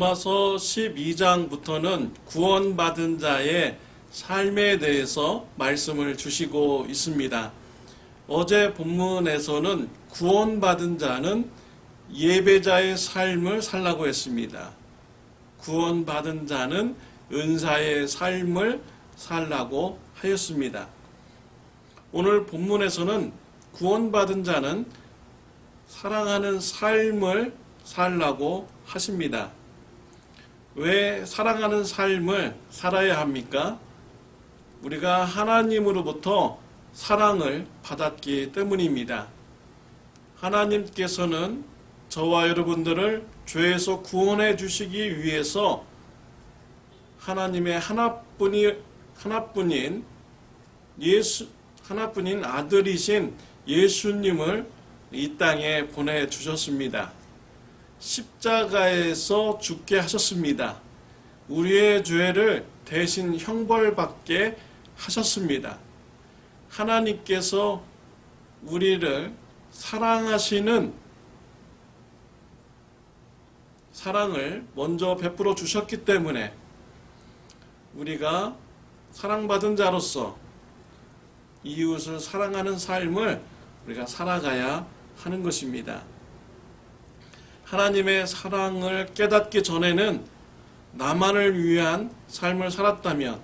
로마서 12장부터는 구원받은 자의 삶에 대해서 말씀을 주시고 있습니다. 어제 본문에서는 구원받은 자는 예배자의 삶을 살라고 했습니다. 구원받은 자는 은사의 삶을 살라고 하였습니다. 오늘 본문에서는 구원받은 자는 사랑하는 삶을 살라고 하십니다. 왜 사랑하는 삶을 살아야 합니까? 우리가 하나님으로부터 사랑을 받았기 때문입니다. 하나님께서는 저와 여러분들을 죄에서 구원해 주시기 위해서 하나님의 하나뿐인 아들이신 예수님을 이 땅에 보내주셨습니다. 십자가에서 죽게 하셨습니다. 우리의 죄를 대신 형벌받게 하셨습니다. 하나님께서 우리를 사랑하시는 사랑을 먼저 베풀어 주셨기 때문에 우리가 사랑받은 자로서 이웃을 사랑하는 삶을 우리가 살아가야 하는 것입니다. 하나님의 사랑을 깨닫기 전에는 나만을 위한 삶을 살았다면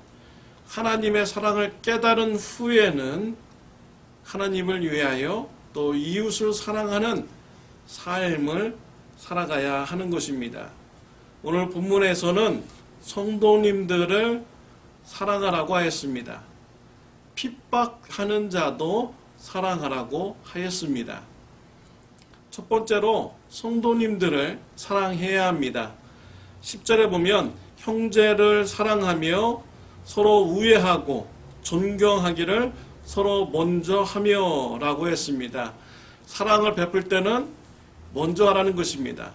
하나님의 사랑을 깨달은 후에는 하나님을 위하여 또 이웃을 사랑하는 삶을 살아가야 하는 것입니다. 오늘 본문에서는 성도님들을 사랑하라고 하였습니다. 핍박하는 자도 사랑하라고 하였습니다. 첫 번째로 성도님들을 사랑해야 합니다. 10절에 보면 형제를 사랑하며 서로 우애하고 존경하기를 서로 먼저 하며 라고 했습니다. 사랑을 베풀 때는 먼저 하라는 것입니다.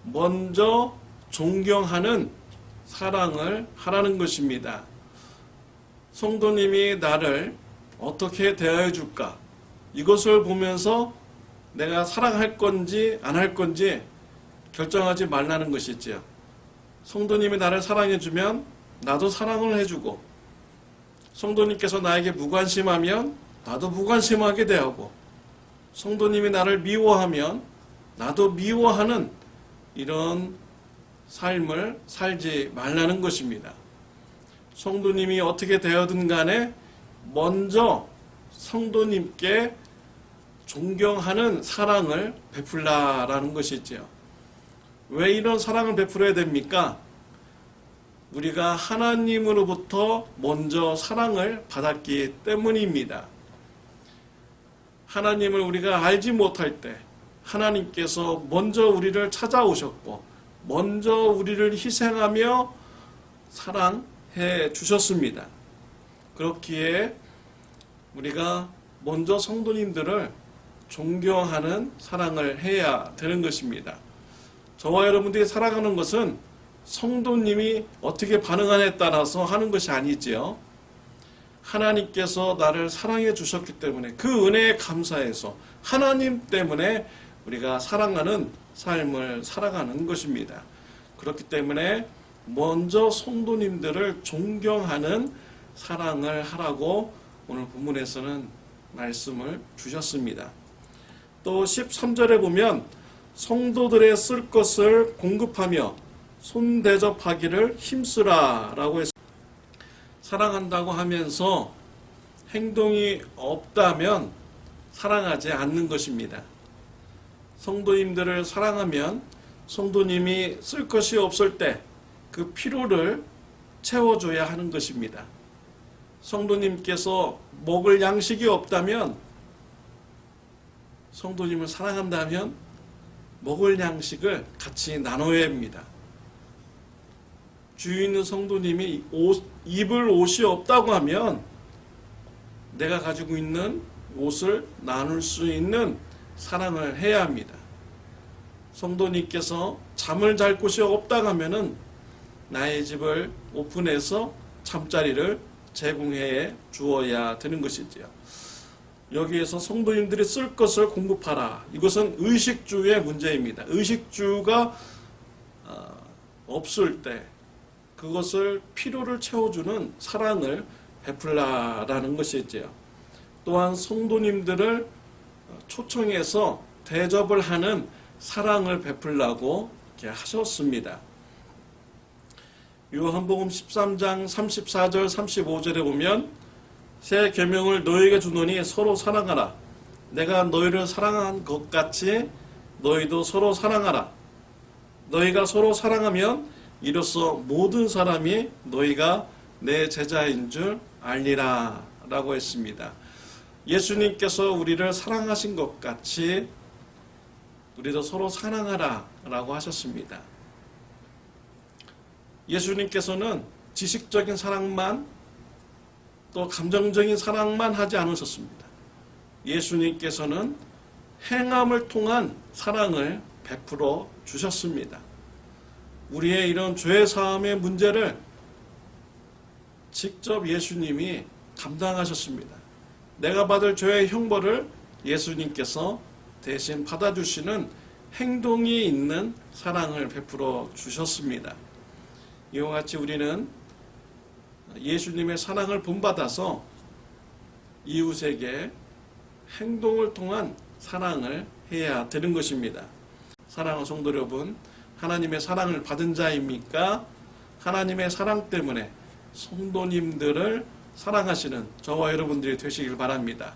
먼저 존경하는 사랑을 하라는 것입니다. 성도님이 나를 어떻게 대하여 줄까? 이것을 보면서 내가 사랑할 건지 안 할 건지 결정하지 말라는 것이지요. 성도님이 나를 사랑해 주면 나도 사랑을 해주고, 성도님께서 나에게 무관심하면 나도 무관심하게 대하고, 성도님이 나를 미워하면 나도 미워하는 이런 삶을 살지 말라는 것입니다. 성도님이 어떻게 되어든 간에 먼저 성도님께 존경하는 사랑을 베풀라라는 것이지요. 왜 이런 사랑을 베풀어야 됩니까? 우리가 하나님으로부터 먼저 사랑을 받았기 때문입니다. 하나님을 우리가 알지 못할 때 하나님께서 먼저 우리를 찾아오셨고 먼저 우리를 희생하며 사랑해 주셨습니다. 그렇기에 우리가 먼저 성도님들을 존경하는 사랑을 해야 되는 것입니다. 저와 여러분들이 사랑하는 것은 성도님이 어떻게 반응하냐에 따라서 하는 것이 아니지요. 하나님께서 나를 사랑해 주셨기 때문에 그 은혜에 감사해서 하나님 때문에 우리가 사랑하는 삶을 살아가는 것입니다. 그렇기 때문에 먼저 성도님들을 존경하는 사랑을 하라고 오늘 본문에서는 말씀을 주셨습니다. 또 13절에 보면 성도들의 쓸 것을 공급하며 손대접하기를 힘쓰라 라고 했습니다. 사랑한다고 하면서 행동이 없다면 사랑하지 않는 것입니다. 성도님들을 사랑하면 성도님이 쓸 것이 없을 때 그 필요를 채워줘야 하는 것입니다. 성도님께서 먹을 양식이 없다면 성도님을 사랑한다면 먹을 양식을 같이 나눠야 합니다. 주위 있는 성도님이 입을 옷이 없다고 하면 내가 가지고 있는 옷을 나눌 수 있는 사랑을 해야 합니다. 성도님께서 잠을 잘 곳이 없다고 하면은 나의 집을 오픈해서 잠자리를 제공해 주어야 되는 것이지요. 여기에서 성도님들이 쓸 것을 공급하라. 이것은 의식주의 문제입니다. 의식주가 없을 때 그것을 필요를 채워주는 사랑을 베풀라라는 것이지요. 또한 성도님들을 초청해서 대접을 하는 사랑을 베풀라고 이렇게 하셨습니다. 요한복음 13장 34절 35절에 보면 새 계명을 너희에게 주노니 서로 사랑하라. 내가 너희를 사랑한 것 같이 너희도 서로 사랑하라. 너희가 서로 사랑하면 이로써 모든 사람이 너희가 내 제자인 줄 알리라 라고 했습니다. 예수님께서 우리를 사랑하신 것 같이 우리도 서로 사랑하라 라고 하셨습니다. 예수님께서는 지식적인 사랑만 또 감정적인 사랑만 하지 않으셨습니다. 예수님께서는 행함을 통한 사랑을 베풀어 주셨습니다. 우리의 이런 죄 사함의 문제를 직접 예수님이 감당하셨습니다. 내가 받을 죄의 형벌을 예수님께서 대신 받아주시는 행동이 있는 사랑을 베풀어 주셨습니다. 이와 같이 우리는 예수님의 사랑을 본받아서 이웃에게 행동을 통한 사랑을 해야 되는 것입니다. 사랑하는 성도 여러분, 하나님의 사랑을 받은 자입니까? 하나님의 사랑 때문에 성도님들을 사랑하시는 저와 여러분들이 되시길 바랍니다.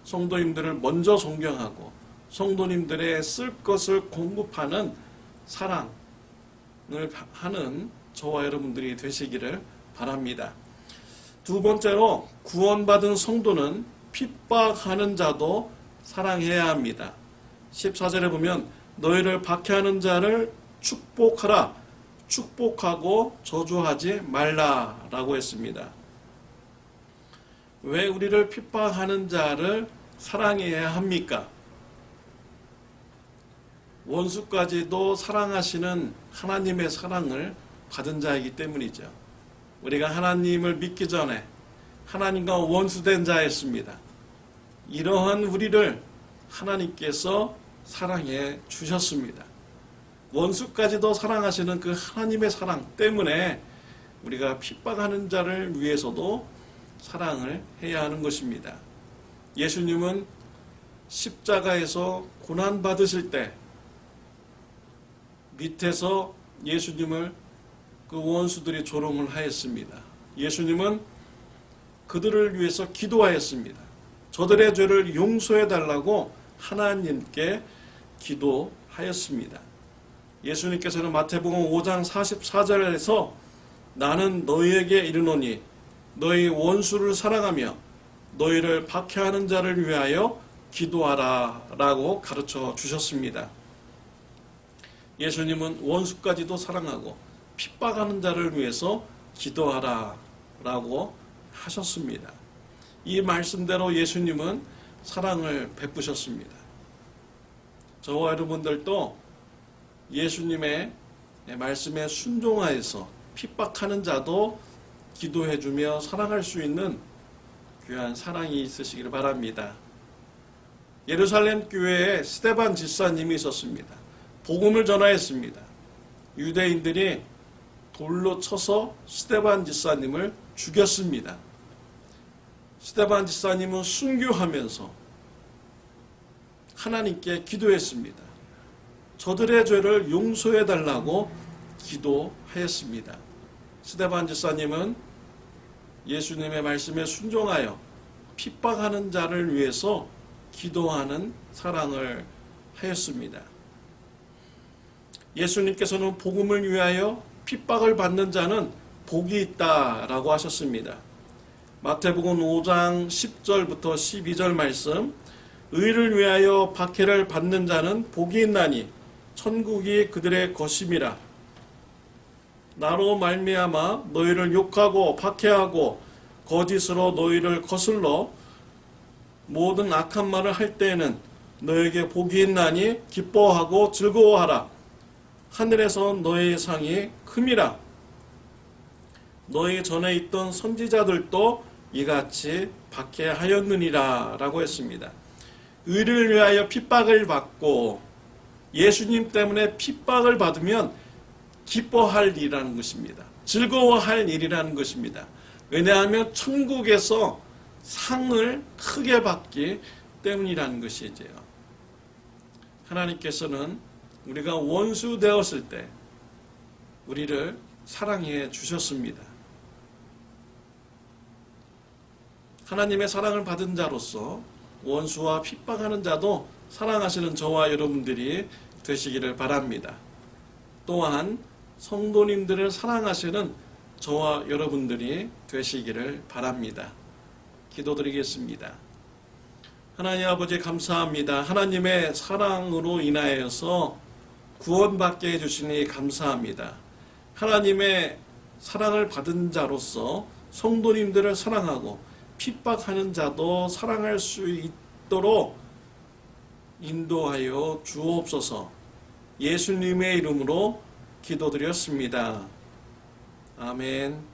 성도님들을 먼저 존경하고 성도님들의 쓸 것을 공급하는 사랑을 하는 저와 여러분들이 되시기를 바랍니다. 두 번째로 구원받은 성도는 핍박하는 자도 사랑해야 합니다. 14절에 보면 너희를 박해하는 자를 축복하라. 축복하고 저주하지 말라라고 했습니다. 왜 우리를 핍박하는 자를 사랑해야 합니까? 원수까지도 사랑하시는 하나님의 사랑을 받은 자이기 때문이죠. 우리가 하나님을 믿기 전에 하나님과 원수된 자였습니다. 이러한 우리를 하나님께서 사랑해 주셨습니다. 원수까지도 사랑하시는 그 하나님의 사랑 때문에 우리가 핍박하는 자를 위해서도 사랑을 해야 하는 것입니다. 예수님은 십자가에서 고난받으실 때 밑에서 예수님을 그 원수들이 조롱을 하였습니다. 예수님은 그들을 위해서 기도하였습니다. 저들의 죄를 용서해 달라고 하나님께 기도하였습니다. 예수님께서는 마태복음 5장 44절에서 나는 너희에게 이르노니 너희 원수를 사랑하며 너희를 박해하는 자를 위하여 기도하라 라고 가르쳐 주셨습니다. 예수님은 원수까지도 사랑하고 핍박하는 자를 위해서 기도하라 라고 하셨습니다. 이 말씀대로 예수님은 사랑을 베푸셨습니다. 저와 여러분들도 예수님의 말씀에 순종하여서 핍박하는 자도 기도해주며 사랑할 수 있는 귀한 사랑이 있으시기를 바랍니다. 예루살렘 교회에 스데반 집사님이 있었습니다. 복음을 전하였습니다. 유대인들이 돌로 쳐서 스데반 집사님을 죽였습니다. 스데반 집사님은 순교하면서 하나님께 기도했습니다. 저들의 죄를 용서해 달라고 기도하였습니다. 스데반 집사님은 예수님의 말씀에 순종하여 핍박하는 자를 위해서 기도하는 사랑을 하였습니다. 예수님께서는 복음을 위하여 핍박을 받는 자는 복이 있다라고 하셨습니다. 마태복음 5장 10절부터 12절 말씀, 의를 위하여 박해를 받는 자는 복이 있나니 천국이 그들의 것임이라. 나로 말미암아 너희를 욕하고 박해하고 거짓으로 너희를 거슬러 모든 악한 말을 할 때에는 너에게 복이 있나니 기뻐하고 즐거워하라. 하늘에서 너의 상이 큼이라. 너희 전에 있던 선지자들도 이같이 박해하였느니라 라고 했습니다. 의를 위하여 핍박을 받고 예수님 때문에 핍박을 받으면 기뻐할 일이라는 것입니다. 즐거워할 일이라는 것입니다. 왜냐하면 천국에서 상을 크게 받기 때문이라는 것이지요. 하나님께서는 우리가 원수 되었을 때 우리를 사랑해 주셨습니다. 하나님의 사랑을 받은 자로서 원수와 핍박하는 자도 사랑하시는 저와 여러분들이 되시기를 바랍니다. 또한 성도님들을 사랑하시는 저와 여러분들이 되시기를 바랍니다. 기도드리겠습니다. 하나님 아버지 감사합니다. 하나님의 사랑으로 인하여서 구원받게 해주시니 감사합니다. 하나님의 사랑을 받은 자로서 성도님들을 사랑하고 핍박하는 자도 사랑할 수 있도록 인도하여 주옵소서. 예수님의 이름으로 기도드렸습니다. 아멘.